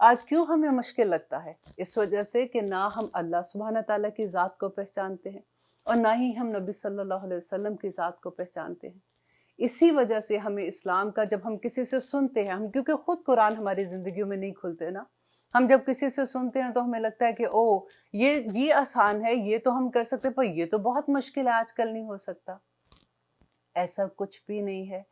آج کیوں ہمیں مشکل لگتا ہے؟ اس وجہ سے کہ نہ ہم اللہ سبحانہ تعالیٰ کی ذات کو پہچانتے ہیں اور نہ ہی ہم نبی صلی اللہ علیہ وسلم کی ذات کو پہچانتے ہیں۔ اسی وجہ سے ہمیں اسلام کا جب ہم کسی سے سنتے ہیں، ہم کیونکہ خود قرآن ہماری زندگیوں میں نہیں کھلتے نا، ہم جب کسی سے سنتے ہیں تو ہمیں لگتا ہے کہ او یہ آسان ہے، یہ تو ہم کر سکتے، پر یہ تو بہت مشکل ہے، آج کل نہیں ہو سکتا۔ ایسا کچھ بھی نہیں ہے۔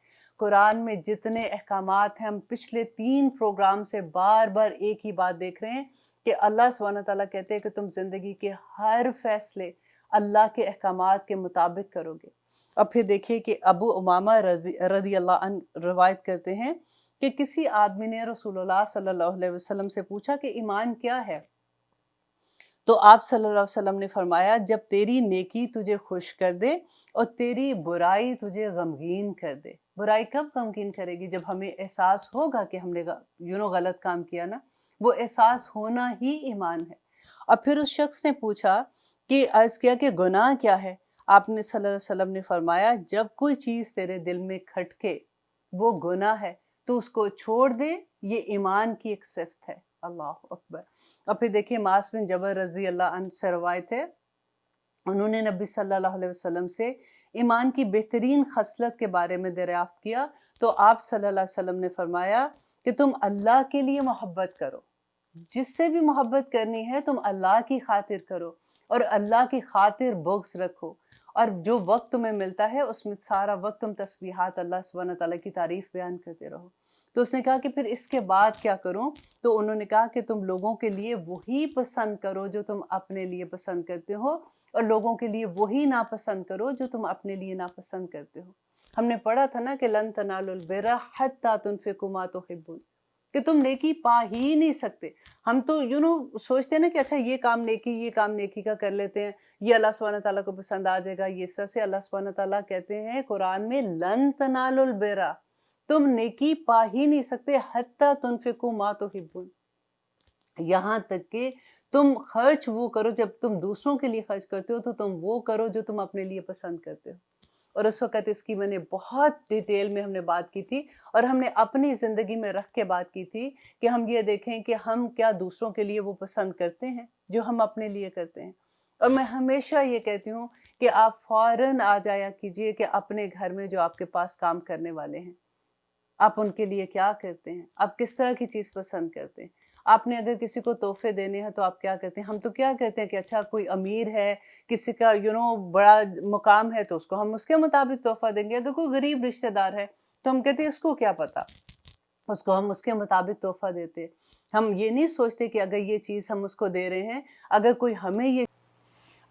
قرآن میں جتنے احکامات ہیں، ہم پچھلے 3 پروگرام سے بار بار ایک ہی بات دیکھ رہے ہیں کہ اللہ سبحانہ تعالیٰ کہتے ہیں کہ تم زندگی کے ہر فیصلے اللہ کے احکامات کے مطابق کرو گے۔ اور پھر دیکھیے کہ ابو امامہ رضی اللہ عنہ روایت کرتے ہیں کہ کسی آدمی نے رسول اللہ صلی اللہ علیہ وسلم سے پوچھا کہ ایمان کیا ہے؟ تو آپ صلی اللہ علیہ وسلم نے فرمایا، جب تیری نیکی تجھے خوش کر دے اور تیری برائی تجھے غمگین کر دے۔ برائی کب غمگین کرے گی؟ جب ہمیں احساس ہوگا کہ ہم نے غلط کام کیا نا، وہ احساس ہونا ہی ایمان ہے۔ اور پھر اس شخص نے پوچھا کہ عرض کیا کہ گناہ کیا ہے؟ آپ نے صلی اللہ علیہ وسلم نے فرمایا، جب کوئی چیز تیرے دل میں کھٹکے وہ گناہ ہے تو اس کو چھوڑ دے، یہ ایمان کی ایک صفت ہے۔ اللہ اکبر۔ اور پھر دیکھیے معاذ بن جبل رضی اللہ عنہ سے روایت ہے، انہوں نے نبی صلی اللہ علیہ وسلم سے ایمان کی بہترین خصلت کے بارے میں دریافت کیا تو آپ صلی اللہ علیہ وسلم نے فرمایا کہ تم اللہ کے لیے محبت کرو، جس سے بھی محبت کرنی ہے تم اللہ کی خاطر کرو اور اللہ کی خاطر بغض رکھو، اور جو وقت تمہیں ملتا ہے اس میں سارا وقت تم تسبیحات اللہ سبحانہ تعالیٰ کی تعریف بیان کرتے رہو۔ تو اس نے کہا کہ پھر اس کے بعد کیا کروں؟ تو انہوں نے کہا کہ تم لوگوں کے لیے وہی پسند کرو جو تم اپنے لیے پسند کرتے ہو، اور لوگوں کے لیے وہی ناپسند کرو جو تم اپنے لیے ناپسند کرتے ہو۔ ہم نے پڑھا تھا نا کہ لن تنالوا البر حتی تنفقوا ما تحبون، کہ تم نیکی پا ہی نہیں سکتے۔ ہم تو سوچتے ہیں نا کہ اچھا یہ کام نیکی کا کر لیتے ہیں، یہ اللہ سبحانہ تعالیٰ کو پسند آ جائے گا، یہ سر سے اللہ سبحانہ تعالیٰ کہتے ہیں قرآن میں لن تنالوا البر، تم نیکی پا ہی نہیں سکتے حتی تنفقوا ما تحبون، یہاں تک کہ تم خرچ وہ کرو، جب تم دوسروں کے لیے خرچ کرتے ہو تو تم وہ کرو جو تم اپنے لیے پسند کرتے ہو۔ اور اس وقت اس کی میں نے بہت ڈیٹیل میں ہم نے بات کی تھی، اور ہم نے اپنی زندگی میں رکھ کے بات کی تھی کہ ہم یہ دیکھیں کہ ہم کیا دوسروں کے لیے وہ پسند کرتے ہیں جو ہم اپنے لیے کرتے ہیں۔ اور میں ہمیشہ یہ کہتی ہوں کہ آپ فوراً آ جایا کیجئے کہ اپنے گھر میں جو آپ کے پاس کام کرنے والے ہیں، آپ ان کے لیے کیا کرتے ہیں، آپ کس طرح کی چیز پسند کرتے ہیں۔ آپ نے اگر کسی کو تحفے دینے ہیں تو آپ کیا کرتے ہیں؟ ہم تو کیا کرتے ہیں کہ اچھا کوئی امیر ہے، کسی کا بڑا مقام ہے تو اس کو ہم اس کے مطابق تحفہ دیں گے، اگر کوئی غریب رشتہ دار ہے تو ہم کہتے ہیں اس کو کیا پتہ، اس کو ہم اس کے مطابق تحفہ دیتے۔ ہم یہ نہیں سوچتے کہ اگر یہ چیز ہم اس کو دے رہے ہیں، اگر کوئی ہمیں یہ،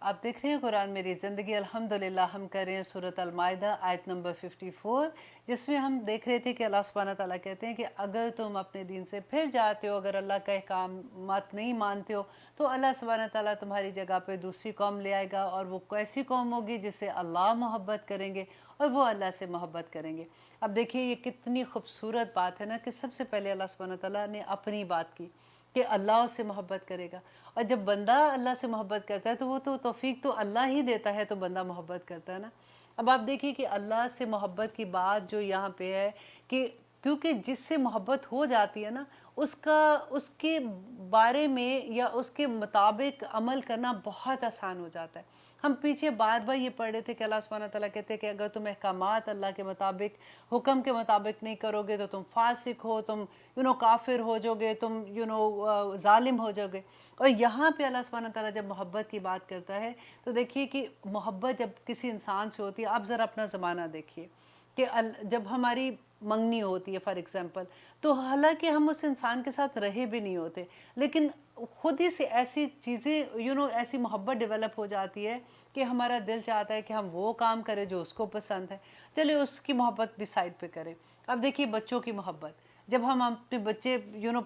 آپ دیکھ رہے ہیں قرآن میری زندگی، الحمدللہ ہم کر رہے ہیں سورۃ المائدہ آیت نمبر 54، جس میں ہم دیکھ رہے تھے کہ اللہ سبحانہ تعالیٰ کہتے ہیں کہ اگر تم اپنے دین سے پھر جاتے ہو، اگر اللہ کا احکامات نہیں مانتے ہو، تو اللہ سبحانہ تعالیٰ تمہاری جگہ پہ دوسری قوم لے آئے گا، اور وہ ایسی قوم ہوگی جس سے اللہ محبت کریں گے اور وہ اللہ سے محبت کریں گے۔ اب دیکھیے یہ کتنی خوبصورت بات ہے نا کہ سب سے پہلے اللہ سبحانہ تعالیٰ نے اپنی بات کی کہ اللہ اس سے محبت کرے گا، اور جب بندہ اللہ سے محبت کرتا ہے تو وہ تو توفیق تو اللہ ہی دیتا ہے، تو بندہ محبت کرتا ہے نا۔ اب آپ دیکھیے کہ اللہ سے محبت کی بات جو یہاں پہ ہے کہ کیونکہ جس سے محبت ہو جاتی ہے نا، اس کے بارے میں یا اس کے مطابق عمل کرنا بہت آسان ہو جاتا ہے۔ ہم پیچھے بار بار یہ پڑھ رہے تھے کہ اللہ سبحانہ تعالیٰ کہتے ہیں کہ اگر تم احکامات اللہ کے مطابق، حکم کے مطابق نہیں کرو گے تو تم فاسق ہو، تم کافر ہو جاؤ گے، تم ظالم ہو جاؤ گے۔ اور یہاں پہ اللہ سبحانہ تعالیٰ جب محبت کی بات کرتا ہے تو دیکھیے کہ محبت جب کسی انسان سے ہوتی ہے، آپ ذرا اپنا زمانہ دیکھیے کہ جب ہماری منگنی ہوتی ہے فار ایگزامپل، تو حالانکہ ہم اس انسان کے ساتھ رہے بھی نہیں ہوتے، لیکن خود ہی سے ایسی چیزیں ایسی محبت ڈیولپ ہو جاتی ہے کہ ہمارا دل چاہتا ہے کہ ہم وہ کام کریں جو اس کو پسند ہے، چلے اس کی محبت بھی سائڈ پہ کریں۔ اب دیکھیے بچوں کی محبت، جب ہم اپنے بچے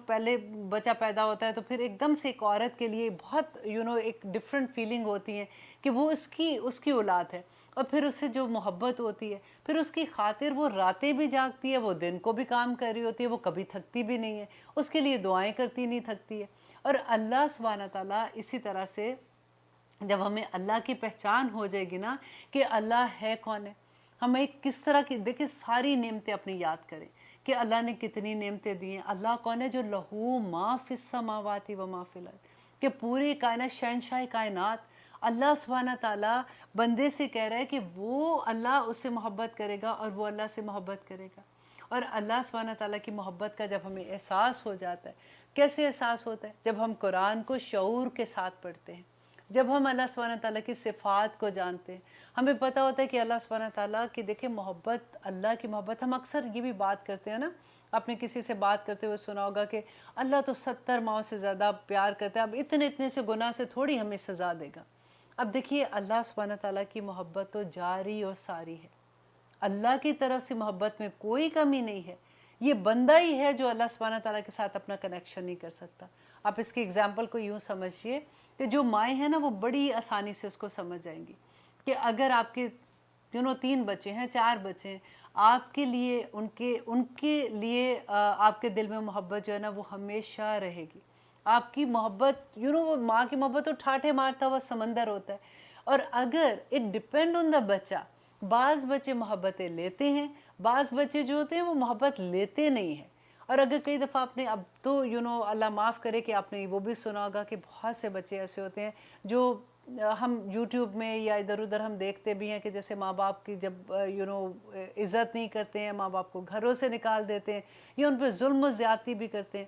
پہلے بچہ پیدا ہوتا ہے تو پھر ایک دم سے ایک عورت کے لیے بہت ایک ڈفرینٹ فیلنگ ہوتی ہے کہ وہ اس کی اولاد ہے، اور پھر اس سے جو محبت ہوتی ہے، پھر اس کی خاطر وہ راتیں بھی جاگتی ہے، وہ دن کو بھی کام کر رہی ہوتی ہے، وہ کبھی تھکتی بھی نہیں ہے، اس کے لیے دعائیں کرتی نہیں تھکتی ہے۔ اور اللہ سبحانہ تعالیٰ اسی طرح سے جب ہمیں اللہ کی پہچان ہو جائے گی نا کہ اللہ ہے کون ہے، ہمیں کس طرح کی، دیکھیں ساری نعمتیں اپنی یاد کریں کہ اللہ نے کتنی نعمتیں دی ہیں. اللہ کون ہے؟ جو لہو ما فی السماوات و ما فی الارض، کہ پوری کائنات، شہنشاہ کائنات اللہ سبحانہ تعالیٰ بندے سے کہہ رہا ہے کہ وہ اللہ اس سے محبت کرے گا اور وہ اللہ سے محبت کرے گا. اور اللہ سبحانہ تعالیٰ کی محبت کا جب ہمیں احساس ہو جاتا ہے، کیسے احساس ہوتا ہے؟ جب ہم قرآن کو شعور کے ساتھ پڑھتے ہیں، جب ہم اللہ سبحانہ تعالیٰ کی صفات کو جانتے ہیں، ہمیں پتہ ہوتا ہے کہ اللہ سبحانہ تعالیٰ کی دیکھیں محبت، اللہ کی محبت. ہم اکثر یہ بھی بات کرتے ہیں نا، آپ نے کسی سے بات کرتے ہوئے سنا ہوگا کہ اللہ تو 70 ماؤں سے زیادہ پیار کرتا ہے، اب اتنے سے گناہ سے تھوڑی ہمیں سزا دے گا. اب دیکھیے اللہ سبحانہ تعالیٰ کی محبت تو جاری اور ساری ہے. اللہ کی طرف سے محبت میں کوئی کمی نہیں ہے. یہ بندہ ہی ہے جو اللہ سبحانہ تعالیٰ کے ساتھ اپنا کنیکشن نہیں کر سکتا. آپ اس کی اگزامپل کو یوں سمجھیے کہ جو مائیں ہیں نا وہ بڑی آسانی سے اس کو سمجھ جائیں گی کہ اگر آپ کے 3 بچے ہیں، 4 بچے ہیں، آپ کے لیے ان کے لیے آپ کے دل میں محبت جو ہے نا وہ ہمیشہ رہے گی. آپ کی محبت وہ ماں کی محبت تو ٹھاٹھے مارتا ہوا سمندر ہوتا ہے. اور اگر اٹ ڈپینڈ آن دا بچہ، بعض بچے محبتیں لیتے ہیں، بعض بچے جو ہوتے ہیں وہ محبت لیتے نہیں ہیں. اور اگر کئی دفعہ آپ نے اب تو اللہ معاف کرے کہ آپ نے وہ بھی سنا ہوگا کہ بہت سے بچے ایسے ہوتے ہیں جو ہم یوٹیوب میں یا ادھر ادھر ہم دیکھتے بھی ہیں کہ جیسے ماں باپ کی جب عزت نہیں کرتے ہیں، ماں باپ کو گھروں سے نکال دیتے ہیں یا ان پہ ظلم و زیادتی بھی کرتے ہیں.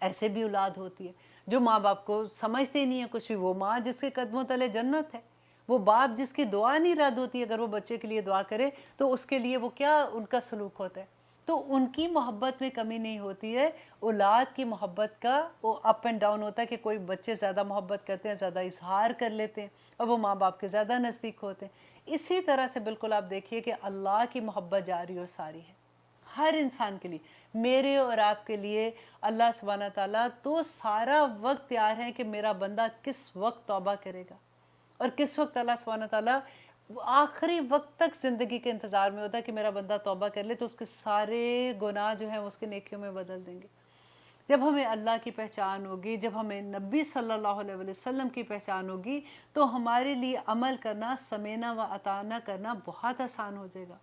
ایسے بھی اولاد ہوتی ہے جو ماں باپ کو سمجھتے ہی نہیں ہے کچھ بھی. وہ ماں جس کے قدموں تلے جنت ہے، وہ باپ جس کی دعا نہیں رد ہوتی ہے، اگر وہ بچے کے لیے دعا کرے تو اس کے لیے وہ کیا ان کا سلوک ہوتا ہے. تو ان کی محبت میں کمی نہیں ہوتی ہے. اولاد کی محبت کا وہ اپ اینڈ ڈاؤن ہوتا ہے کہ کوئی بچے زیادہ محبت کرتے ہیں، زیادہ اظہار کر لیتے ہیں اور وہ ماں باپ کے زیادہ نزدیک ہوتے ہیں. اسی طرح سے بالکل آپ دیکھیے کہ اللہ کی محبت جاری اور ساری ہے ہر انسان کے لیے. میرے اور آپ کے لیے اللہ سبحانہ تعالیٰ تو سارا وقت تیار ہے کہ میرا بندہ کس وقت توبہ کرے گا اور کس وقت اللہ سبحانہ تعالیٰ آخری وقت تک زندگی کے انتظار میں ہوتا ہے کہ میرا بندہ توبہ کر لے تو اس کے سارے گناہ جو ہیں اس کے نیکیوں میں بدل دیں گے. جب ہمیں اللہ کی پہچان ہوگی، جب ہمیں نبی صلی اللہ علیہ وسلم کی پہچان ہوگی تو ہمارے لیے عمل کرنا، سمینا و اطاعنا کرنا بہت آسان ہو جائے گا.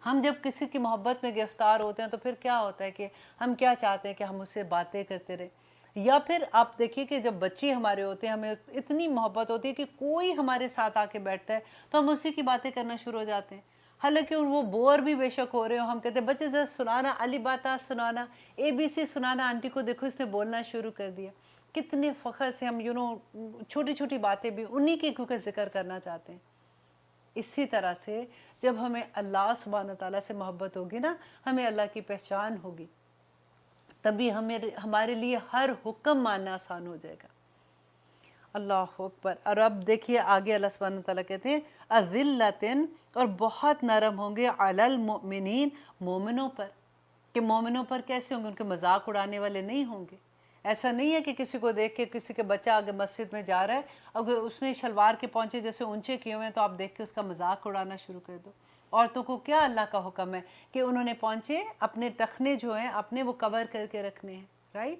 ہم جب کسی کی محبت میں گرفتار ہوتے ہیں تو پھر کیا ہوتا ہے کہ ہم کیا چاہتے ہیں کہ ہم اس سے باتیں کرتے رہیں. یا پھر آپ دیکھیے کہ جب بچے ہمارے ہوتے ہیں ہمیں اتنی محبت ہوتی ہے کہ کوئی ہمارے ساتھ آ کے بیٹھتا ہے تو ہم اسی کی باتیں کرنا شروع ہو جاتے ہیں. حالانکہ وہ بور بھی بے شک ہو رہے ہو، ہم کہتے ہیں بچے ذرا سنانا، علی باتا سنانا، ABC سنانا، آنٹی کو دیکھو اس نے بولنا شروع کر دیا. کتنے فخر سے ہم چھوٹی چھوٹی باتیں بھی انہی کی کیونکہ ذکر کرنا چاہتے ہیں. اسی طرح سے جب ہمیں اللہ سبحانہ تعالیٰ سے محبت ہوگی نا، ہمیں اللہ کی پہچان ہوگی، تبھی ہمارے لیے ہر حکم ماننا آسان ہو جائے گا. اللہ اکبر. اور اب دیکھیے آگے اللہ سبحانہ تعالیٰ کہتے ہیں اذلتن، اور بہت نرم ہوں گے، علی المؤمنین، مومنوں پر. کہ مومنوں پر کیسے ہوں گے؟ ان کے مذاق اڑانے والے نہیں ہوں گے. ایسا نہیں ہے کہ کسی کو دیکھ کے کسی کے بچہ آگے مسجد میں جا رہا ہے، اگر اس نے شلوار کے پونچے جیسے اونچے کیے ہوئے ہیں تو آپ دیکھ کے اس کا مذاق اڑانا شروع کر دو. عورتوں کو کیا اللہ کا حکم ہے کہ انہوں نے پونچے اپنے ٹخنے جو ہیں اپنے وہ کور کر کے رکھنے ہیں، رائٹ.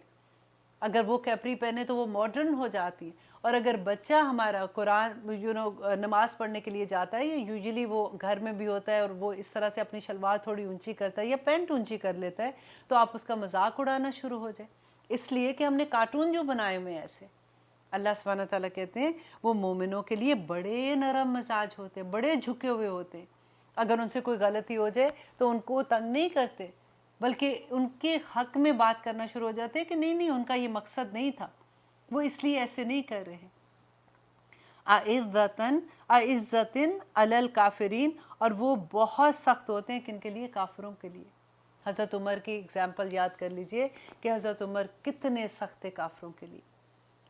اگر وہ کیپری پہنے تو وہ ماڈرن ہو جاتی ہے. اور اگر بچہ ہمارا قرآن نماز پڑھنے کے لیے جاتا ہے، یا یوزلی وہ گھر میں بھی ہوتا ہے اور وہ اس طرح سے اپنی شلوار تھوڑی اونچی کرتا ہے یا پینٹ اونچی کر لیتا ہے، تو آپ اس کا مذاق اڑانا شروع ہو جائے. اس لیے کہ ہم نے کارٹون جو بنائے ہوئے ہیں ایسے. اللہ سبحانہ تعالیٰ کہتے ہیں وہ مومنوں کے لیے بڑے نرم مزاج ہوتے ہیں، بڑے جھکے ہوئے ہوتے ہیں. اگر ان سے کوئی غلطی ہو جائے تو ان کو تنگ نہیں کرتے، بلکہ ان کے حق میں بات کرنا شروع ہو جاتے ہیں کہ نہیں ان کا یہ مقصد نہیں تھا، وہ اس لیے ایسے نہیں کر رہے ہیں. اعزتن علی الکافرین، اور وہ بہت سخت ہوتے ہیں کن کے لیے؟ کافروں کے لیے. حضرت عمر کی اگزامپل یاد کر لیجئے کہ حضرت عمر کتنے سخت تھے کافروں کے لیے.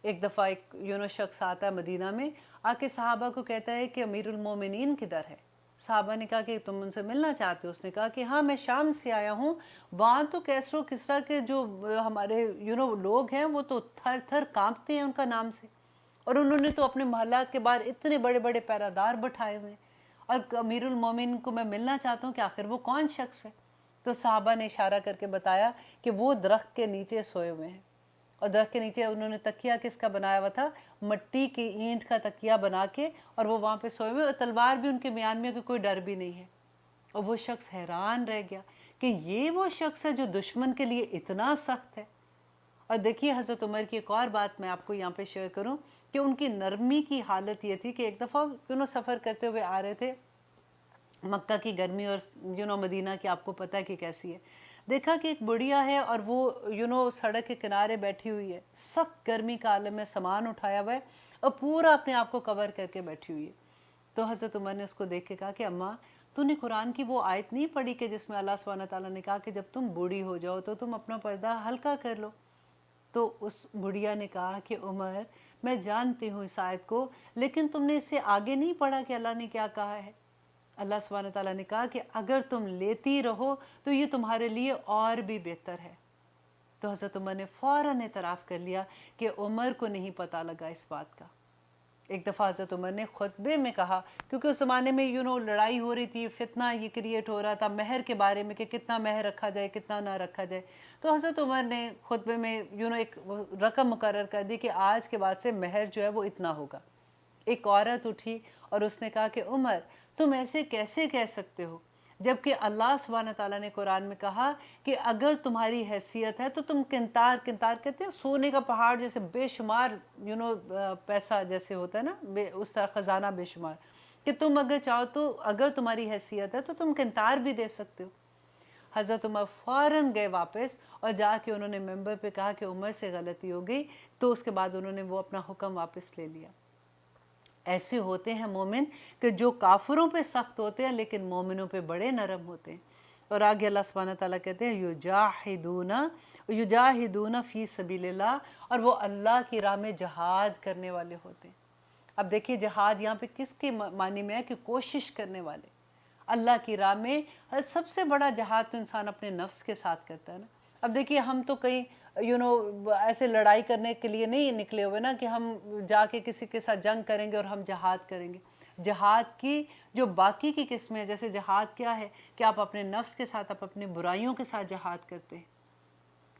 ایک دفعہ ایک شخص آتا ہے مدینہ میں، آ کے صحابہ کو کہتا ہے کہ امیر المومنین کدھر ہے؟ صحابہ نے کہا کہ تم ان سے ملنا چاہتے ہو؟ اس نے کہا کہ ہاں میں شام سے آیا ہوں، وہاں تو کیسرو کسرا کے جو ہمارے لوگ ہیں وہ تو تھر تھر کانپتے ہیں ان کا نام سے، اور انہوں نے تو اپنے محلات کے باہر اتنے بڑے بڑے پیرادار بٹھائے ہوئے ہیں، اور امیر المومن کو میں ملنا چاہتا ہوں کہ آخر وہ کون شخص ہے؟ تو صحابہ نے اشارہ کر کے بتایا کہ وہ درخت کے نیچے سوئے ہوئے ہیں. اور درخت کے نیچے انہوں نے تکیہ کس کا بنایا ہوا تھا؟ مٹی کی اینٹ کا تکیہ بنا کے، اور وہ وہاں پہ سوئے ہوئے، اور تلوار بھی ان کے میان میں، کہ کوئی ڈر بھی نہیں ہے. اور وہ شخص حیران رہ گیا کہ یہ وہ شخص ہے جو دشمن کے لیے اتنا سخت ہے۔ اور دیکھیے حضرت عمر کی ایک اور بات میں آپ کو یہاں پہ شیئر کروں کہ ان کی نرمی کی حالت یہ تھی کہ ایک دفعہ سفر کرتے ہوئے آ رہے تھے، مکہ کی گرمی اور مدینہ کی آپ کو پتہ ہے کہ کیسی ہے، دیکھا کہ ایک بڑھیا ہے اور وہ سڑک کے کنارے بیٹھی ہوئی ہے، سخت گرمی کا عالم میں سامان اٹھایا ہوا ہے اور پورا اپنے آپ کو کور کر کے بیٹھی ہوئی ہے۔ تو حضرت عمر نے اس کو دیکھ کے کہا کہ اماں تو نے قرآن کی وہ آیت نہیں پڑھی کہ جس میں اللہ سبحانہ تعالیٰ نے کہا کہ جب تم بوڑھی ہو جاؤ تو تم اپنا پردہ ہلکا کر لو؟ تو اس بڑھیا نے کہا کہ عمر میں جانتی ہوں اس آیت کو، لیکن تم نے اس سے آگے نہیں پڑھا کہ اللہ نے کیا کہا ہے؟ اللہ سبحانہ تعالیٰ نے کہا کہ اگر تم لیتی رہو تو یہ تمہارے لیے اور بھی بہتر ہے۔ تو حضرت عمر نے فوراً اعتراف کر لیا کہ عمر کو نہیں پتہ لگا اس بات کا۔ ایک دفعہ حضرت عمر نے خطبے میں کہا، کیونکہ اس زمانے میں لڑائی ہو رہی تھی، فتنہ یہ کریٹ ہو رہا تھا مہر کے بارے میں کہ کتنا مہر رکھا جائے کتنا نہ رکھا جائے، تو حضرت عمر نے خطبے میں ایک رقم مقرر کر دی کہ آج کے بعد سے مہر جو ہے وہ اتنا ہوگا۔ ایک عورت اٹھی اور اس نے کہا کہ عمر تم ایسے کیسے کہہ سکتے ہو، جبکہ اللہ سبحانہ تعالیٰ نے قرآن میں کہا کہ اگر تمہاری حیثیت ہے تو تم کنتار کہتے ہیں سونے کا پہاڑ جیسے بے شمار پیسہ جیسے ہوتا ہے نا، اس طرح خزانہ بے شمار، کہ تم اگر چاہو تو اگر تمہاری حیثیت ہے تو تم کنتار بھی دے سکتے ہو۔ حضرت عمر فوراً گئے واپس اور جا کے انہوں نے ممبر پہ کہا کہ عمر سے غلطی ہو گئی، تو اس کے بعد انہوں نے وہ اپنا حکم واپس لے لیا۔ ایسے ہوتے ہیں مومن کہ جو کافروں پہ سخت ہوتے ہیں لیکن مومنوں پہ بڑے نرم ہوتے ہیں۔ اور آگے اللہ سبحانہ تعالیٰ کہتے ہیں یجاہدون فی سبیل اللہ، اور وہ اللہ کی راہ میں جہاد کرنے والے ہوتے ہیں۔ اب دیکھیے جہاد یہاں پہ کس کے معنی میں ہے کہ کوشش کرنے والے اللہ کی راہ میں۔ سب سے بڑا جہاد تو انسان اپنے نفس کے ساتھ کرتا ہے نا۔ اب دیکھیے ہم تو کہیں ایسے لڑائی کرنے کے لیے نہیں نکلے ہوئے نا کہ ہم جا کے کسی کے ساتھ جنگ کریں گے اور ہم جہاد کریں گے۔ جہاد کی جو باقی کی قسمیں، جیسے جہاد کیا ہے کہ آپ اپنے نفس کے ساتھ، آپ اپنے برائیوں کے ساتھ جہاد کرتے ہیں۔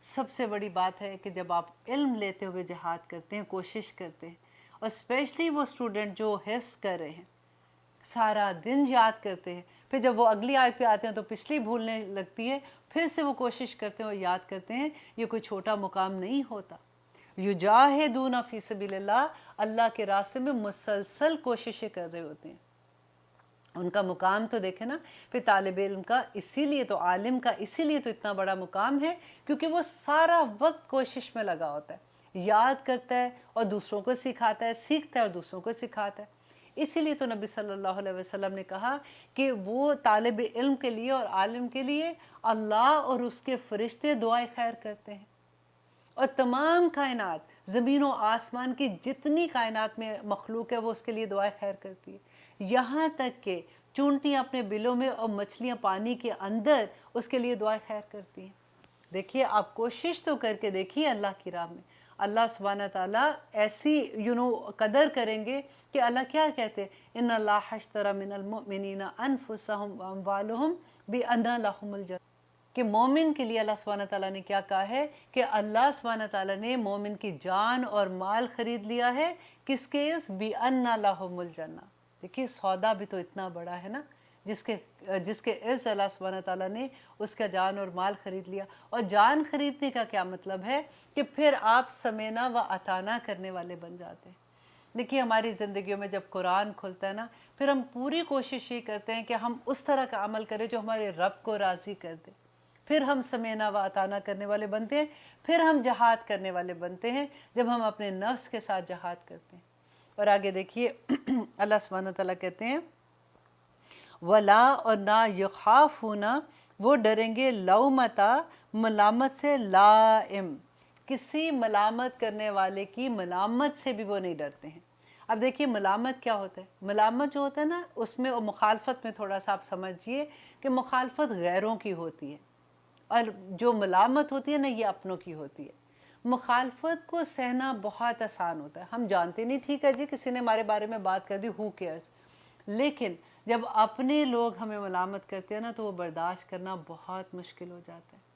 سب سے بڑی بات ہے کہ جب آپ علم لیتے ہوئے جہاد کرتے ہیں، کوشش کرتے ہیں، اور اسپیشلی وہ اسٹوڈنٹ جو حفظ کر رہے ہیں، سارا دن یاد کرتے ہیں، پھر جب وہ اگلی آیت پہ آتے ہیں تو پچھلی بھولنے لگتی ہے، پھر سے وہ کوشش کرتے ہیں اور یاد کرتے ہیں، یہ کوئی چھوٹا مقام نہیں ہوتا۔ یجاہدون فی سبیل اللہ، اللہ کے راستے میں مسلسل کوششیں کر رہے ہوتے ہیں۔ ان کا مقام تو دیکھیں نا، پھر طالب علم کا اسی لیے تو، عالم کا اسی لیے تو اتنا بڑا مقام ہے کیونکہ وہ سارا وقت کوشش میں لگا ہوتا ہے، یاد کرتا ہے اور دوسروں کو سکھاتا ہے، سیکھتا ہے اور دوسروں کو سکھاتا ہے۔ اسی لیے تو نبی صلی اللہ علیہ وسلم نے کہا کہ وہ طالب علم کے لیے اور عالم کے لیے اللہ اور اس کے فرشتے دعائے خیر کرتے ہیں، اور تمام کائنات، زمین و آسمان کی جتنی کائنات میں مخلوق ہے وہ اس کے لیے دعائے خیر کرتی ہے، یہاں تک کہ چونٹیاں اپنے بلوں میں اور مچھلیاں پانی کے اندر اس کے لیے دعائے خیر کرتی ہیں۔ دیکھیے آپ کوشش تو کر کے دیکھیے اللہ کی راہ میں، اللہ سبحانہ تعالیٰ ایسی قدر کریں گے کہ اللہ کیا کہتے ہیں، ان اللہ اشتری من المؤمنین انفسهم واموالهم بان لهم الجنہ، کہ مومن کے لیے اللہ سبحانہ تعالیٰ نے کیا کہا ہے کہ اللہ سبحانہ تعالیٰ نے مومن کی جان اور مال خرید لیا ہے، کس کے؟ بان لهم الجنہ۔ دیکھیے سودا بھی تو اتنا بڑا ہے نا، جس کے عز اللہ سبحانہ تعالیٰ نے اس کا جان اور مال خرید لیا۔ اور جان خریدنے کا کیا مطلب ہے کہ پھر آپ سمینا و اطانا کرنے والے بن جاتے ہیں۔ دیکھیے ہماری زندگیوں میں جب قرآن کھلتا ہے نا، پھر ہم پوری کوشش یہ کرتے ہیں کہ ہم اس طرح کا عمل کریں جو ہمارے رب کو راضی کر دے، پھر ہم سمینا و اطانا کرنے والے بنتے ہیں، پھر ہم جہاد کرنے والے بنتے ہیں جب ہم اپنے نفس کے ساتھ جہاد کرتے ہیں۔ اور آگے دیکھیے اللہ سبحانہ تعالیٰ کہتے ہیں ولا، اور نہ یخافون، وہ ڈریں گے لومتا، ملامت سے، لائم، کسی ملامت کرنے والے کی ملامت سے بھی وہ نہیں ڈرتے ہیں۔ اب دیکھیے ملامت کیا ہوتا ہے، ملامت جو ہوتا ہے نا اس میں، اور مخالفت میں تھوڑا سا آپ سمجھیے کہ مخالفت غیروں کی ہوتی ہے اور جو ملامت ہوتی ہے نا یہ اپنوں کی ہوتی ہے۔ مخالفت کو سہنا بہت آسان ہوتا ہے، ہم جانتے نہیں، ٹھیک ہے جی کسی نے ہمارے بارے میں بات کر دی، ہو کیئرز، لیکن جب اپنے لوگ ہمیں ملامت کرتے ہیں نا تو وہ برداشت کرنا بہت مشکل ہو جاتا ہے۔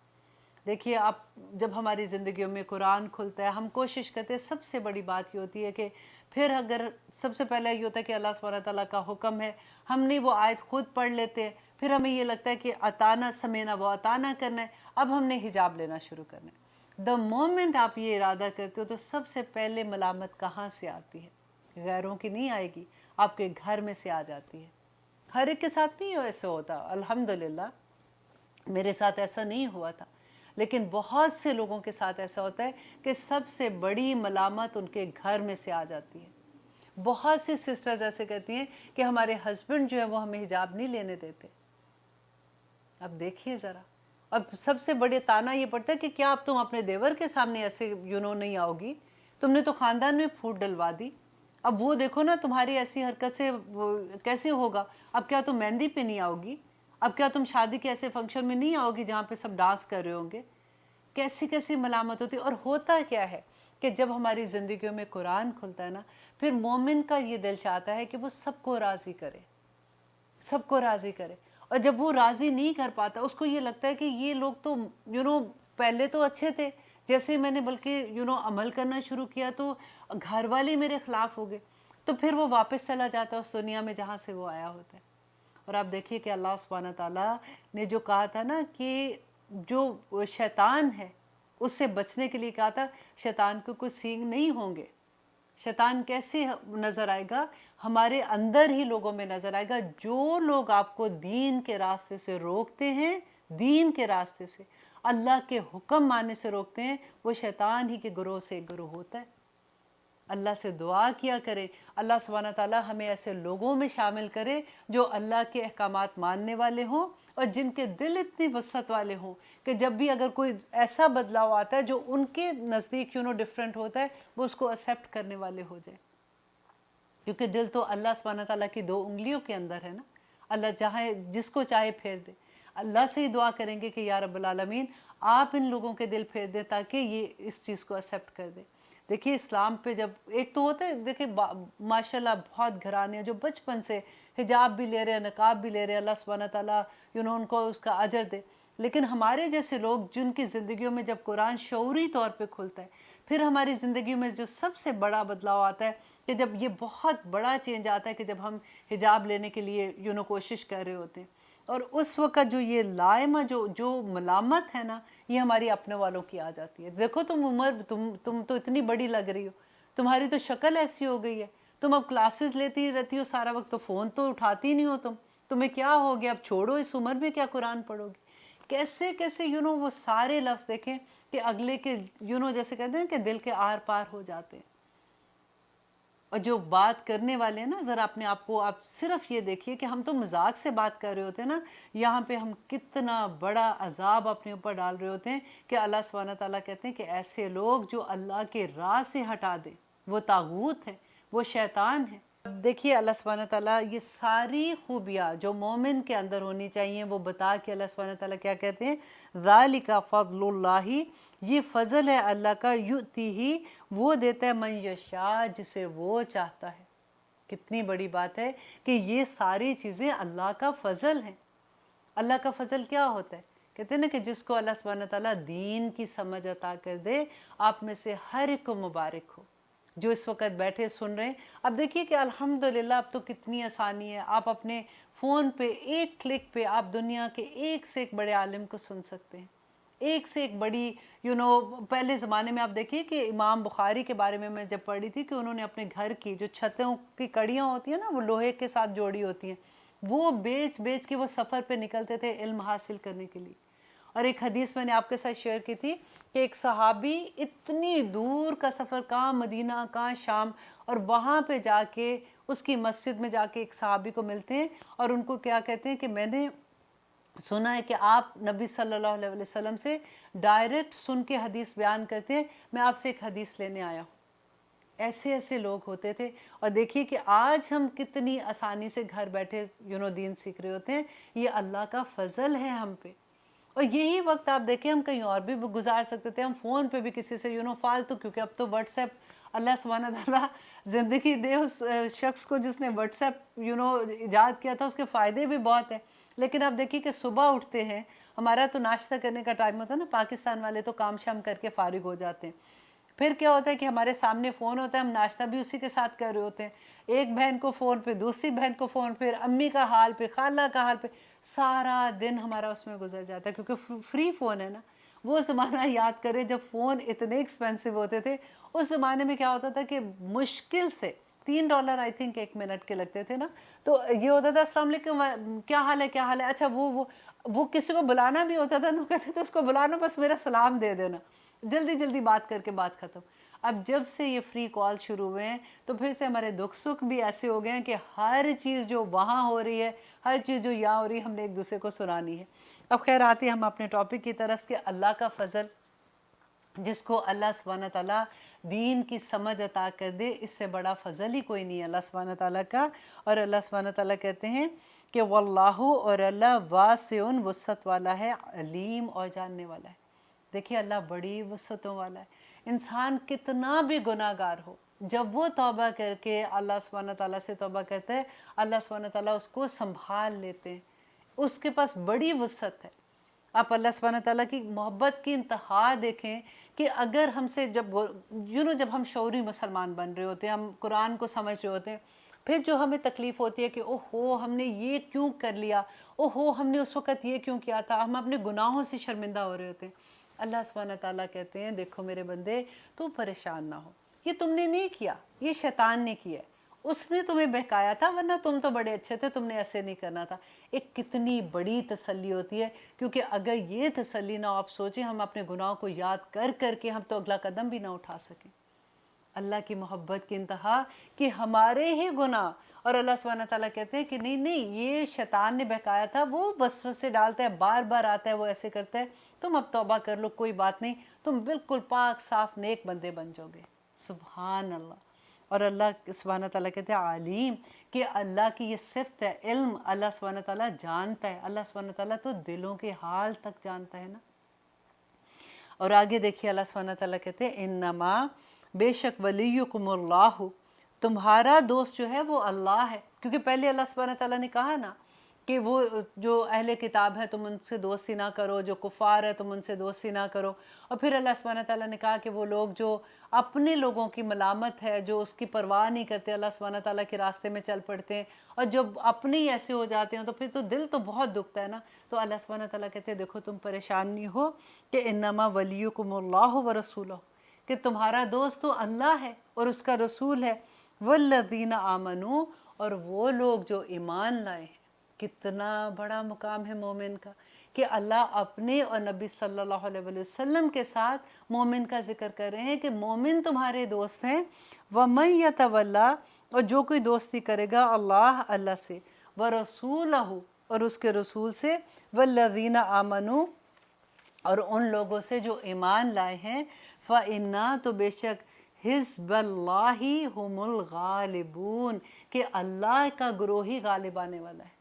دیکھیے آپ جب ہماری زندگیوں میں قرآن کھلتا ہے، ہم کوشش کرتے ہیں، سب سے بڑی بات یہ ہوتی ہے کہ پھر اگر سب سے پہلے یہ ہوتا ہے کہ اللہ سبحانہ تعالیٰ کا حکم ہے، ہم نہیں وہ آیت خود پڑھ لیتے ہیں، پھر ہمیں یہ لگتا ہے کہ اتانا سمینا وہ اتانا کرنا ہے، اب ہم نے حجاب لینا شروع کرنا ہے۔ دا مومنٹ آپ یہ ارادہ کرتے ہو تو سب سے پہلے ملامت کہاں سے آتی ہے؟ غیروں کی نہیں آئے گی، آپ کے گھر میں سے آ جاتی ہے۔ ہر ایک کے ساتھ نہیں ایسے ہوتا، الحمدللہ میرے ساتھ ایسا نہیں ہوا تھا، لیکن بہت سے لوگوں کے ساتھ ایسا ہوتا ہے کہ سب سے بڑی ملامت ان کے گھر میں سے آ جاتی ہے۔ بہت سی سسٹرز ایسے کہتی ہیں کہ ہمارے ہسبینڈ جو ہے وہ ہمیں حجاب نہیں لینے دیتے۔ اب دیکھیے ذرا، اب سب سے بڑے تانا یہ پڑتا ہے کہ کیا اب تم اپنے دیور کے سامنے ایسے نہیں آؤ گی؟ تم نے تو خاندان میں پھوٹ ڈلوا دی، اب وہ دیکھو نا تمہاری ایسی حرکت سے کیسے ہوگا؟ اب کیا تم مہندی پہ نہیں آؤ گی؟ اب کیا تم شادی کے ایسے فنکشن میں نہیں آؤ گی جہاں پہ سب ڈانس کر رہے ہوں گے؟ کیسی کیسی ملامت ہوتی ہے۔ اور ہوتا کیا ہے کہ جب ہماری زندگیوں میں قرآن کھلتا ہے نا، پھر مومن کا یہ دل چاہتا ہے کہ وہ سب کو راضی کرے، سب کو راضی کرے، اور جب وہ راضی نہیں کر پاتا اس کو یہ لگتا ہے کہ یہ لوگ تو پہلے تو اچھے تھے، جیسے میں نے بلکہ عمل کرنا شروع کیا تو گھر والے میرے خلاف ہو گئے، تو پھر وہ واپس چلا جاتا ہے اس دنیا میں جہاں سے وہ آیا ہوتا ہے۔ اور آپ دیکھیے کہ اللہ سبحانہ تعالیٰ نے جو کہا تھا نا کہ جو شیطان ہے اس سے بچنے کے لیے کہا تھا شیطان کو کوئی سینگ نہیں ہوں گے۔ شیطان کیسے نظر آئے گا؟ ہمارے اندر ہی لوگوں میں نظر آئے گا۔ جو لوگ آپ کو دین کے راستے سے روکتے ہیں، دین کے راستے سے، اللہ کے حکم ماننے سے روکتے ہیں، وہ شیطان ہی کے گروہ سے ایک گروہ ہوتا ہے۔ اللہ سے دعا کیا کرے اللہ سبحانہ تعالیٰ ہمیں ایسے لوگوں میں شامل کرے جو اللہ کے احکامات ماننے والے ہوں اور جن کے دل اتنی وسعت والے ہوں کہ جب بھی اگر کوئی ایسا بدلاؤ آتا ہے جو ان کے نزدیک ڈیفرنٹ ہوتا ہے وہ اس کو ایکسیپٹ کرنے والے ہو جائیں، کیونکہ دل تو اللہ سبحانہ تعالیٰ کی 2 انگلیوں کے اندر ہے نا، اللہ چاہے جس کو چاہے پھیر دے۔ اللہ سے ہی دعا کریں گے کہ یا رب العالمین آپ ان لوگوں کے دل پھیر دیں تاکہ یہ اس چیز کو ایکسیپٹ کر دیں۔ دیکھیے اسلام پہ جب ایک تو ہوتا ہے، دیکھیں ماشاءاللہ بہت گھرانے ہیں جو بچپن سے حجاب بھی لے رہے ہیں، نقاب بھی لے رہے ہیں، اللہ سبحانہ تعالیٰ ان کو اس کا اجر دے، لیکن ہمارے جیسے لوگ جن کی زندگیوں میں جب قرآن شعوری طور پہ کھلتا ہے، پھر ہماری زندگی میں جو سب سے بڑا بدلاؤ آتا ہے کہ جب یہ بہت بڑا چینج آتا ہے کہ جب ہم حجاب لینے کے لیے کوشش کر رہے ہوتے ہیں، اور اس وقت جو یہ لائمہ جو ملامت ہے نا، یہ ہماری اپنے والوں کی آ جاتی ہے۔ دیکھو تم تو اتنی بڑی لگ رہی ہو، تمہاری تو شکل ایسی ہو گئی ہے، تم اب کلاسز لیتی رہتی ہو سارا وقت، تو فون تو اٹھاتی نہیں ہو تمہیں کیا ہو گیا؟ اب چھوڑو، اس عمر میں کیا قرآن پڑھو گی؟ کیسے کیسے وہ سارے لفظ دیکھیں کہ اگلے کے جیسے کہتے ہیں کہ دل کے آر پار ہو جاتے ہیں۔ اور جو بات کرنے والے ہیں نا، ذرا اپنے آپ کو آپ صرف یہ دیکھیے کہ ہم تو مذاق سے بات کر رہے ہوتے ہیں نا، یہاں پہ ہم کتنا بڑا عذاب اپنے اوپر ڈال رہے ہوتے ہیں کہ اللہ سبحانہ تعالیٰ کہتے ہیں کہ ایسے لوگ جو اللہ کے راہ سے ہٹا دیں وہ طاغوت ہے، وہ شیطان ہے۔ اب دیکھیے اللہ سبحانہ تعالیٰ یہ ساری خوبیاں جو مومن کے اندر ہونی چاہیے وہ بتا کے اللہ سبحانہ تعالیٰ کیا کہتے ہیں؟ ذالک فضل اللہ، یہ فضل ہے اللہ کا، یؤتیہ وہ دیتا ہے من یشاء جسے وہ چاہتا ہے۔ کتنی بڑی بات ہے کہ یہ ساری چیزیں اللہ کا فضل ہیں۔ اللہ کا فضل کیا ہوتا ہے؟ کہتے ہیں نا کہ جس کو اللہ سبحانہ تعالیٰ دین کی سمجھ عطا کر دے، آپ میں سے ہر ایک کو مبارک ہو۔ جو اس وقت بیٹھے سن رہے ہیں، اب دیکھیے کہ الحمدللہ اب تو کتنی آسانی ہے، آپ اپنے فون پہ ایک کلک پہ آپ دنیا کے ایک سے ایک بڑے عالم کو سن سکتے ہیں، ایک سے ایک بڑی پہلے زمانے میں آپ دیکھیے کہ امام بخاری کے بارے میں جب پڑھی تھی کہ انہوں نے اپنے گھر کی جو چھتوں کی کڑیاں ہوتی ہیں نا، وہ لوہے کے ساتھ جوڑی ہوتی ہیں، وہ بیچ بیچ کے وہ سفر پہ نکلتے تھے علم حاصل کرنے کے لیے۔ اور ایک حدیث میں نے آپ کے ساتھ شیئر کی تھی کہ ایک صحابی اتنی دور کا سفر، کہاں مدینہ کہاں شام، اور وہاں پہ جا کے اس کی مسجد میں جا کے ایک صحابی کو ملتے ہیں اور ان کو کیا کہتے ہیں کہ میں نے سنا ہے کہ آپ نبی صلی اللہ علیہ وسلم سے ڈائریکٹ سن کے حدیث بیان کرتے ہیں، میں آپ سے ایک حدیث لینے آیا ہوں۔ ایسے ایسے لوگ ہوتے تھے، اور دیکھیے کہ آج ہم کتنی آسانی سے گھر بیٹھے دین سیکھ رہے ہوتے ہیں، یہ اللہ کا فضل ہے ہم پہ۔ اور یہی وقت آپ دیکھیں ہم کہیں اور بھی گزار سکتے تھے، ہم فون پہ بھی کسی سے فالتو، کیونکہ اب تو واٹس ایپ، اللہ سبحانہ تعالیٰ زندگی دے اس شخص کو جس نے واٹس ایپ ایجاد کیا تھا، اس کے فائدے بھی بہت ہیں، لیکن آپ دیکھیے کہ صبح اٹھتے ہیں، ہمارا تو ناشتہ کرنے کا ٹائم ہوتا ہے نا، پاکستان والے تو کام شام کر کے فارغ ہو جاتے ہیں، پھر کیا ہوتا ہے کہ ہمارے سامنے فون ہوتا ہے، ہم ناشتہ بھی اسی کے ساتھ کر رہے ہوتے ہیں، ایک بہن کو فون پہ، دوسری بہن کو فون پہ، امی کا حال پہ، خالہ کا حال پہ، سارا دن ہمارا اس میں گزر جاتا ہے، کیونکہ فری فون ہے نا۔ وہ زمانہ یاد کرے جب فون اتنے ایکسپینسو ہوتے تھے، اس زمانے میں کیا ہوتا تھا کہ مشکل سے $3 آئی تھنک 1 منٹ کے لگتے تھے نا، تو یہ ہوتا تھا السلام علیکم، کیا حال ہے، کیا حال ہے، اچھا وہ کسی کو بلانا بھی ہوتا تھا تو کہتے تھے اس کو بلانا، بس میرا سلام دے دینا، جلدی جلدی بات کر کے بات ختم۔ اب جب سے یہ فری کال شروع ہوئے ہیں تو پھر سے ہمارے دکھ سکھ بھی ایسے ہو گئے ہیں کہ ہر چیز جو وہاں ہو رہی ہے، ہر چیز جو یہاں ہو رہی ہے، ہم نے ایک دوسرے کو سنانی ہے۔ اب خیر آتے ہم اپنے ٹاپک کی طرف کہ اللہ کا فضل، جس کو اللہ سبحانہ تعالیٰ دین کی سمجھ عطا کر دے، اس سے بڑا فضل ہی کوئی نہیں ہے اللہ سبحانہ تعالیٰ کا۔ اور اللہ سبحانہ تعالیٰ کہتے ہیں کہ واللہ، اور اللہ واسع، وسعت والا ہے، علیم، اور جاننے والا ہے۔ دیکھیے اللہ بڑی وسعتوں والا ہے۔ انسان کتنا بھی گناہ گار ہو، جب وہ توبہ کر کے اللہ سبحانہ تعالیٰ سے توبہ کرتا ہے، اللہ سبحانہ تعالیٰ اس کو سنبھال لیتے ہیں، اس کے پاس بڑی وسعت ہے۔ آپ اللہ سبحانہ تعالیٰ کی محبت کی انتہا دیکھیں کہ اگر ہم سے جب ہم شعوری مسلمان بن رہے ہوتے ہیں، ہم قرآن کو سمجھ رہے ہوتے ہیں، پھر جو ہمیں تکلیف ہوتی ہے کہ اوہو ہم نے یہ کیوں کر لیا، اوہو ہم نے اس وقت یہ کیوں کیا تھا، ہم اپنے گناہوں سے شرمندہ ہو رہے ہوتے ہیں، اللہ سبحانہ تعالیٰ کہتے ہیں دیکھو میرے بندے، تو پریشان نہ ہو، یہ تم نے نہیں کیا، یہ شیطان نے کیا ہے، اس نے تمہیں بہکایا تھا، ورنہ تم تو بڑے اچھے تھے، تم نے ایسے نہیں کرنا تھا۔ ایک کتنی بڑی تسلی ہوتی ہے، کیونکہ اگر یہ تسلی نہ ہو، آپ سوچیں ہم اپنے گناہوں کو یاد کر کر کے ہم تو اگلا قدم بھی نہ اٹھا سکیں۔ اللہ کی محبت کی انتہا کہ ہمارے ہی گناہ، اور اللہ سبحانہ تعالیٰ کہتے ہیں کہ نہیں نہیں، یہ شیطان نے بہکایا تھا، وہ وسوسے ڈالتا ہے، بار بار آتا ہے، وہ ایسے کرتا ہے، تم اب توبہ کر لو، کوئی بات نہیں، تم بالکل پاک صاف نیک بندے بن جاؤ گے۔ سبحان اللہ۔ اور اللہ سبحانہ تعالیٰ کہتے ہیں عالیم، کہ اللہ کی یہ صفت ہے، علم، اللہ سبحانہ تعالیٰ جانتا ہے، اللہ سبحانہ تعالیٰ تو دلوں کے حال تک جانتا ہے نا۔ اور آگے دیکھیے اللہ سبحانہ تعالیٰ کہتے ہیں انما، بے شک ولیکم اللہ، تمہارا دوست جو ہے وہ اللہ ہے، کیونکہ پہلے اللہ سبحانہ تعالیٰ نے کہا نا کہ وہ جو اہل کتاب ہے تم ان سے دوستی نہ کرو، جو کفار ہے تم ان سے دوستی نہ کرو، اور پھر اللہ سبحانہ تعالیٰ نے کہا کہ وہ لوگ جو اپنے لوگوں کی ملامت ہے، جو اس کی پرواہ نہیں کرتے، اللہ سبحانہ تعالیٰ کے راستے میں چل پڑتے ہیں، اور جب اپنے ہی ایسے ہو جاتے ہیں تو پھر تو دل تو بہت دکھتا ہے نا۔ تو اللہ سبحانہ تعالیٰ کہتے ہیں دیکھو تم پریشان نہیں ہو کہ انما ولیکم اللہ ورسولہ، کہ تمہارا دوست تو اللہ ہے اور اس کا رسول ہے، والذین آمنوا، اور وہ لوگ جو ایمان لائے ہیں۔ کتنا بڑا مقام ہے مومن کا کہ اللہ اپنے اور نبی صلی اللہ علیہ وسلم کے ساتھ مومن کا ذکر کر رہے ہیں کہ مومن تمہارے دوست ہیں۔ وَمَن يَتَوَلَّ، اور جو کوئی دوستی کرے گا اللہ سے، وَرَسُولَهُ، اور اس کے رسول سے، وَالَّذِينَ آمَنُوا، اور ان لوگوں سے جو ایمان لائے ہیں، فَإِنَّا، تو بے شک، حزب اللہ ہم الغالبون، کہ اللہ کا گروہ ہی غالب آنے والا ہے۔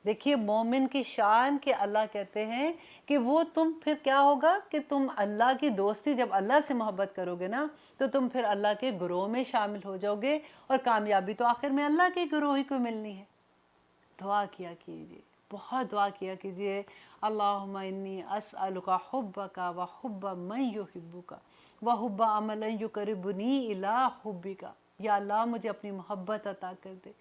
دیکھیے مومن کی شان کہ اللہ کہتے ہیں کہ وہ تم پھر کیا ہوگا کہ تم اللہ کی دوستی، جب اللہ سے محبت کرو گے نا تو تم پھر اللہ کے گروہ میں شامل ہو جاؤ گے، اور کامیابی تو آخر میں اللہ کے گروہ ہی کو ملنی ہے۔ دعا کیا کیجئے، بہت دعا کیا کیجئے، اللہم انی اسألک حبک وحب من یحبک وحب عملا یقربنی الی حبک، یا اللہ مجھے اپنی محبت عطا کر دے۔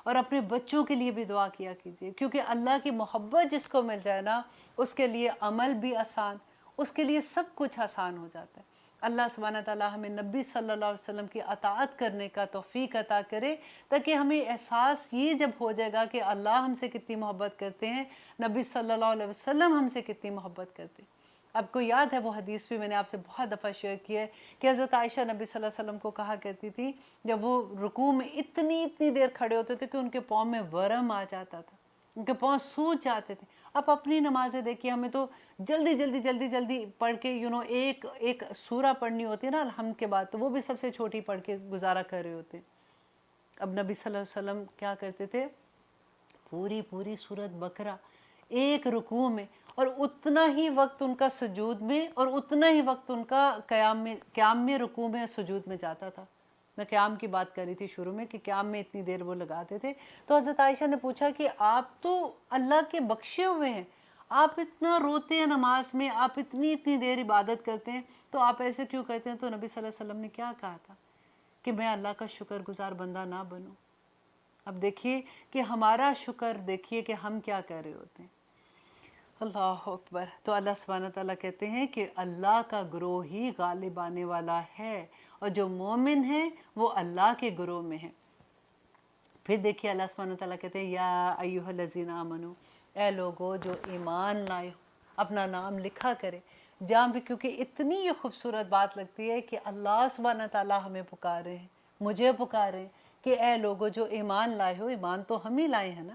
اور اپنے بچوں کے لیے بھی دعا کیا کیجئے، کیونکہ اللہ کی محبت جس کو مل جائے نا اس کے لیے عمل بھی آسان، اس کے لیے سب کچھ آسان ہو جاتا ہے۔ اللہ سبحانہ تعالیٰ ہمیں نبی صلی اللہ علیہ وسلم کی اطاعت کرنے کا توفیق عطا کرے، تاکہ ہمیں احساس یہ جب ہو جائے گا کہ اللہ ہم سے کتنی محبت کرتے ہیں، نبی صلی اللہ علیہ وسلم ہم سے کتنی محبت کرتے ہیں۔ آپ کو یاد ہے وہ حدیث بھی میں نے آپ سے بہت دفعہ شیئر کی ہے کہ حضرت عائشہ نبی صلی اللہ علیہ وسلم کو کہا کرتی تھی، جب وہ رکوع میں اتنی دیر کھڑے ہوتے تھے کہ ان کے پاؤں میں ورم آ جاتا تھا، ان کے پاؤں سوج جاتے تھے۔ آپ اپنی نمازیں دیکھیے، ہمیں تو جلدی پڑھ کے ایک سورہ پڑھنی ہوتی ہے نا الحمد کے بعد، تو وہ بھی سب سے چھوٹی پڑھ کے گزارا کر رہے ہوتے ہیں۔ اب نبی صلی اللہ علیہ وسلم کیا کرتے تھے، پوری سورۃ بقرہ ایک رکوع میں، اور اتنا ہی وقت ان کا سجود میں، اور اتنا ہی وقت ان کا قیام میں، رکوع میں، سجود میں جاتا تھا۔ میں قیام کی بات کر رہی تھی شروع میں کہ قیام میں اتنی دیر وہ لگاتے تھے۔ تو حضرت عائشہ نے پوچھا کہ آپ تو اللہ کے بخشے ہوئے ہیں، آپ اتنا روتے ہیں نماز میں، آپ اتنی دیر عبادت کرتے ہیں، تو آپ ایسے کیوں کرتے ہیں؟ تو نبی صلی اللہ علیہ وسلم نے کیا کہا تھا کہ میں اللہ کا شکر گزار بندہ نہ بنوں۔ اب دیکھیے کہ ہمارا شکر، دیکھیے کہ ہم کیا کر رہے ہوتے ہیں۔ اللہ اکبر۔ تو اللہ سبحانہ تعالیٰ کہتے ہیں کہ اللہ کا گروہ ہی غالب آنے والا ہے، اور جو مومن ہیں وہ اللہ کے گروہ میں ہیں۔ پھر دیکھیے اللہ سبحانہ تعالیٰ کہتے ہیں یا ایھا الذین آمنو، اے لوگو جو ایمان لائے ہو، اپنا نام لکھا کرے جہاں بھی، کیونکہ اتنی یہ خوبصورت بات لگتی ہے کہ اللہ سبحانہ تعالیٰ ہمیں پکارے ہیں، مجھے پکارے ہیں کہ اے لوگو جو ایمان لائے ہو، ایمان تو ہم ہی لائے ہیں نا،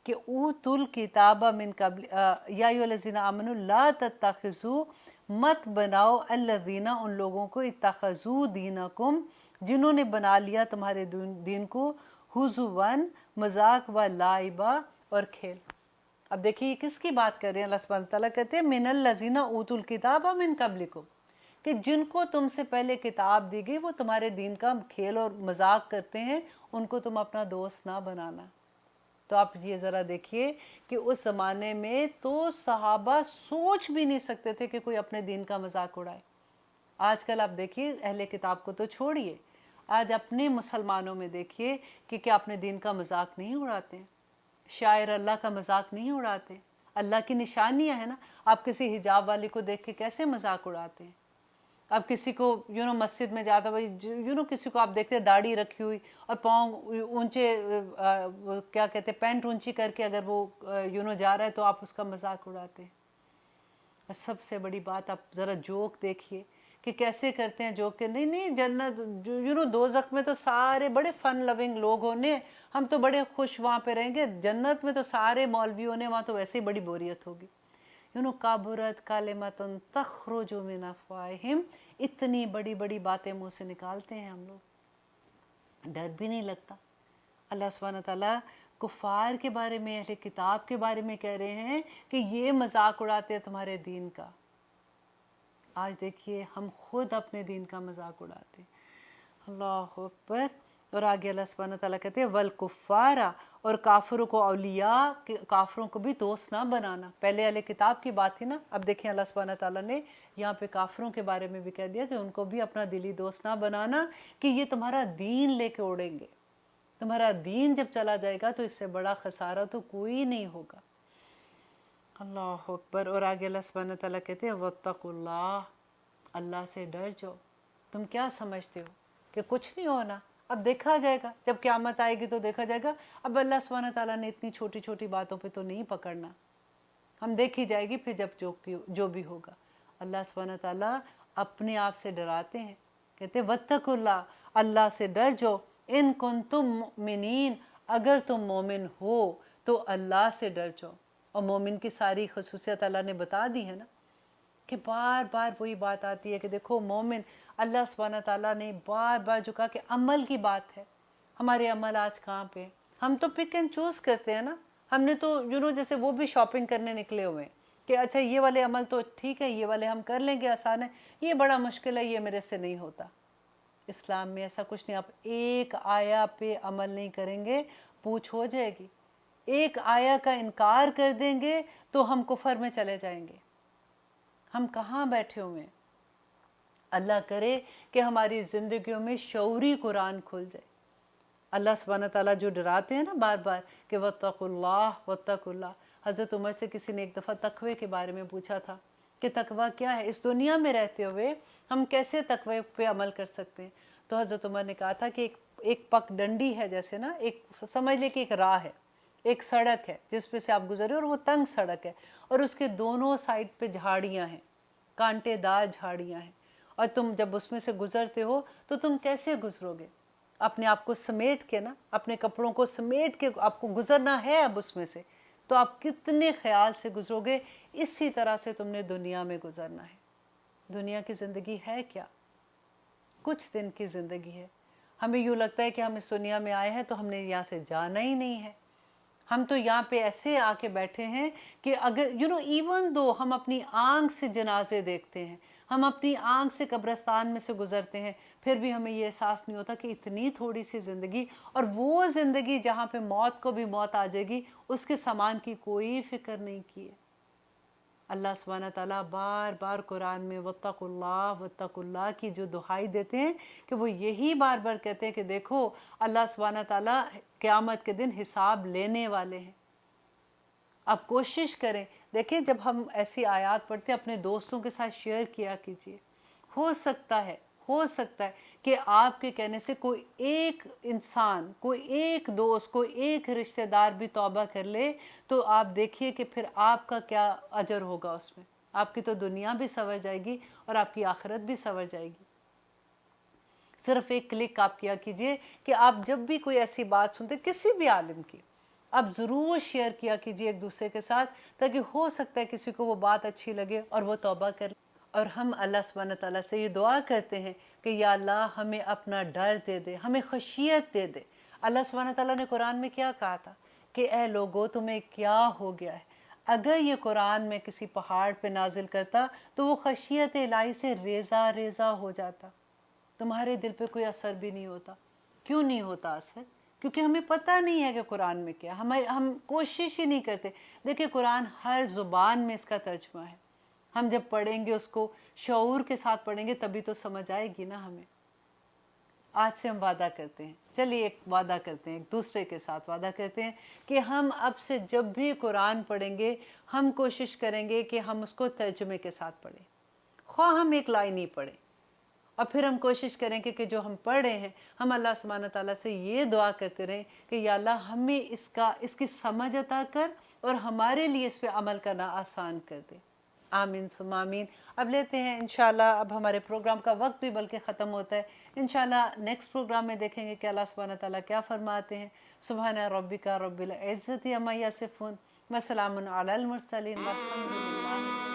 کہ اوتوا الکتاب من قبل یا ایھا الذین آمنوا لا تتخذوا، مت بناؤ الذین ان لوگوں کو، اتخذوا دینکم جنہوں نے بنا لیا تمہارے دین کو، ہزوا مذاق و لعبا اور کھیل۔ اب دیکھیے یہ کس کی بات کر رہے ہیں؟ اللہ سبحانہ تعالیٰ کہتے ہیں من الذین اوتوا الکتاب من قبلکم، کہ جن کو تم سے پہلے کتاب دی گئی وہ تمہارے دین کا کھیل اور مذاق کرتے ہیں، ان کو تم اپنا دوست نہ بنانا۔ تو آپ یہ ذرا دیکھیے کہ اس زمانے میں تو صحابہ سوچ بھی نہیں سکتے تھے کہ کوئی اپنے دین کا مذاق اڑائے۔ آج کل آپ دیکھیے اہل کتاب کو تو چھوڑیے، آج اپنے مسلمانوں میں دیکھیے کہ کیا اپنے دین کا مذاق نہیں اڑاتے ہیں، شاعر اللہ کا مذاق نہیں اڑاتے۔ اللہ کی نشانیاں ہیں نا، آپ کسی حجاب والی کو دیکھ کے کیسے مذاق اڑاتے ہیں؟ اب کسی کو مسجد میں جاتا ہوئی کسی کو آپ دیکھتے ہیں داڑھی رکھی ہوئی اور پاؤں اونچے کیا کہتے ہیں پینٹ اونچی کر کے اگر وہ جا رہا ہے تو آپ اس کا مذاق اڑاتے ہیں۔ اور سب سے بڑی بات آپ ذرا جوک دیکھیے کہ کیسے کرتے ہیں جوک، کہ نہیں جنت دوزخ میں تو سارے بڑے فن لونگ لوگ ہونے، ہم تو بڑے خوش وہاں پہ رہیں گے، جنت میں تو سارے مولوی ہونے، وہاں تو ویسے ہی بڑی بوریت ہوگی۔ کابرت کلمۃ تخرج من افواہہم، اتنی بڑی بڑی باتیں منہ سے نکالتے ہیں ہم لوگ، ڈر بھی نہیں لگتا۔ اللہ سبحانہ تعالیٰ کفار کے بارے میں، اہل کتاب کے بارے میں کہہ رہے ہیں کہ یہ مذاق اڑاتے ہیں تمہارے دین کا۔ آج دیکھیے ہم خود اپنے دین کا مذاق اڑاتے ہیں۔ اللہ اکبر۔ اور آگے اللہ سبحانہ تعالیٰ کہتے ہیں والکفار، اور کافروں کو اولیاء، کافروں کو بھی دوست نہ بنانا۔ پہلے اہل کتاب کی بات تھی نا، اب دیکھیں اللہ سبحانہ تعالیٰ نے یہاں پہ کافروں کے بارے میں بھی کہہ دیا کہ ان کو بھی اپنا دلی دوست نہ بنانا، کہ یہ تمہارا دین لے کے اڑیں گے۔ تمہارا دین جب چلا جائے گا تو اس سے بڑا خسارہ تو کوئی نہیں ہوگا۔ اللہ اکبر۔ اور آگے اللہ سبحانہ تعالیٰ کہتے ہیں واتقوا اللہ، اللہ سے ڈر جاؤ۔ تم کیا سمجھتے ہو کہ کچھ نہیں ہونا؟ اب دیکھا جائے گا، جب قیامت آئے گی تو دیکھا جائے گا۔ اب اللہ سبحانہ تعالیٰ نے اتنی چھوٹی چھوٹی باتوں پہ تو نہیں پکڑنا، ہم دیکھی جائے گی پھر جب جو بھی ہوگا۔ اللہ سبحانہ تعالیٰ اپنے آپ سے ڈراتے ہیں، کہتے ہیں واتقوا اللہ، اللہ سے ڈر جاؤ، ان کنتم مؤمنین، اگر تم مومن ہو تو اللہ سے ڈر جاؤ۔ اور مومن کی ساری خصوصیت اللہ نے بتا دی ہے نا، کہ بار بار وہی بات آتی ہے کہ دیکھو مومن، اللہ سبحانہ تعالیٰ نے بار بار جو کہا کہ عمل کی بات ہے، ہمارے عمل آج کہاں پہ؟ ہم تو پک اینڈ چوز کرتے ہیں نا، ہم نے تو جیسے وہ بھی شاپنگ کرنے نکلے ہوئے ہیں کہ اچھا یہ والے عمل تو ٹھیک ہے، یہ والے ہم کر لیں گے، آسان ہے، یہ بڑا مشکل ہے، یہ میرے سے نہیں ہوتا۔ اسلام میں ایسا کچھ نہیں، آپ ایک آیا پہ عمل نہیں کریں گے پوچھ ہو جائے گی، ایک آیا کا انکار کر دیں گے تو ہم کفر میں چلے جائیں گے۔ ہم کہاں بیٹھے ہوئے ہیں؟ اللہ کرے کہ ہماری زندگیوں میں شعوری قرآن کھل جائے۔ اللہ سبحانہ تعالیٰ جو ڈراتے ہیں نا بار بار کہ واتقوا اللہ واتقوا اللہ۔ حضرت عمر سے کسی نے ایک دفعہ تقوی کے بارے میں پوچھا تھا کہ تقوی کیا ہے، اس دنیا میں رہتے ہوئے ہم کیسے تقوی پہ عمل کر سکتے ہیں؟ تو حضرت عمر نے کہا تھا کہ ایک پک ڈنڈی ہے، جیسے نا ایک سمجھ لے کہ ایک راہ ہے، ایک سڑک ہے جس پہ سے آپ گزرے، اور وہ تنگ سڑک ہے، اور اس کے دونوں سائڈ پہ جھاڑیاں ہیں، کانٹے دار جھاڑیاں ہیں، اور تم جب اس میں سے گزرتے ہو تو تم کیسے گزرو گے؟ اپنے آپ کو سمیٹ کے نا، اپنے کپڑوں کو سمیٹ کے آپ کو گزرنا ہے اب اس میں سے، تو آپ کتنے خیال سے گزرو گے؟ اسی طرح سے تم نے دنیا میں گزرنا ہے۔ دنیا کی زندگی ہے کیا؟ کچھ دن کی زندگی ہے۔ ہمیں یوں لگتا ہے کہ ہم اس دنیا میں آئے ہیں تو ہم نے یہاں سے جانا ہی نہیں ہے، ہم تو یہاں پہ ایسے آ کے بیٹھے ہیں کہ اگر ایون دو ہم اپنی آنکھ سے جنازے دیکھتے ہیں، ہم اپنی آنکھ سے قبرستان میں سے گزرتے ہیں، پھر بھی ہمیں یہ احساس نہیں ہوتا کہ اتنی تھوڑی سی زندگی، اور وہ زندگی جہاں پہ موت کو بھی موت آ جائے گی، اس کے سامان کی کوئی فکر نہیں کی ہے۔ اللہ سبحانہ تعالیٰ بار بار قرآن میں وَاتَّقُوا اللَّهَ کی جو دہائی دیتے ہیں کہ وہ یہی بار بار کہتے ہیں کہ دیکھو اللہ سبحانہ تعالیٰ قیامت کے دن حساب لینے والے ہیں. آپ کوشش کریں. دیکھیں جب ہم ایسی آیات پڑھتے ہیں اپنے دوستوں کے ساتھ شیئر کیا کیجئے. ہو سکتا ہے کہ آپ کے کہنے سے کوئی ایک انسان، کوئی ایک دوست، کوئی ایک رشتہ دار بھی توبہ کر لے تو آپ دیکھیے کہ پھر آپ کا کیا اجر ہوگا اس میں. آپ کی تو دنیا بھی سنور جائے گی اور آپ کی آخرت بھی سنور جائے گی. صرف ایک کلک آپ کیا کیجئے کہ آپ جب بھی کوئی ایسی بات سنتے کسی بھی عالم کی، آپ ضرور شیئر کیا کیجئے ایک دوسرے کے ساتھ، تاکہ ہو سکتا ہے کسی کو وہ بات اچھی لگے اور وہ توبہ کر. اور ہم اللہ سبحانہ تعالیٰ سے یہ دعا کرتے ہیں کہ یا اللہ ہمیں اپنا ڈر دے دے، ہمیں خشیت دے دے. اللہ سبحانہ تعالیٰ نے قرآن میں کیا کہا تھا کہ اے لوگو تمہیں کیا ہو گیا ہے. اگر یہ قرآن میں کسی پہاڑ پہ نازل کرتا تو وہ خشیت الہی سے ریزہ ریزہ ہو جاتا، تمہارے دل پہ کوئی اثر بھی نہیں ہوتا. کیوں نہیں ہوتا اثر؟ کیونکہ ہمیں پتہ نہیں ہے کہ قرآن میں کیا. ہم کوشش ہی نہیں کرتے. دیکھیں قرآن ہر زبان میں اس کا ترجمہ ہے. ہم جب پڑھیں گے اس کو شعور کے ساتھ پڑھیں گے تبھی تو سمجھ آئے گی نا ہمیں. آج سے ہم وعدہ کرتے ہیں، چلیے ایک وعدہ کرتے ہیں، ایک دوسرے کے ساتھ وعدہ کرتے ہیں کہ ہم اب سے جب بھی قرآن پڑھیں گے ہم کوشش کریں گے کہ ہم اس کو ترجمے کے ساتھ پڑھیں، خواہ ہم ایک لائن ہی پڑھیں. اور پھر ہم کوشش کریں گے کہ جو ہم پڑھ رہے ہیں ہم اللہ سبحانہ تعالیٰ سے یہ دعا کرتے رہیں کہ یا اللہ ہمیں اس کی سمجھ عطا کر اور ہمارے لیے اس پہ عمل کرنا آسان کر دے. آمین ثم آمین. اب لیتے ہیں انشاءاللہ، اب ہمارے پروگرام کا وقت بھی بلکہ ختم ہوتا ہے. انشاءاللہ نیکسٹ پروگرام میں دیکھیں گے کہ اللہ سبحانہ تعالیٰ کیا فرماتے ہیں. سبحان ربک رب العزت عما یصفون وسلام علی المرسلین والحمد للہ.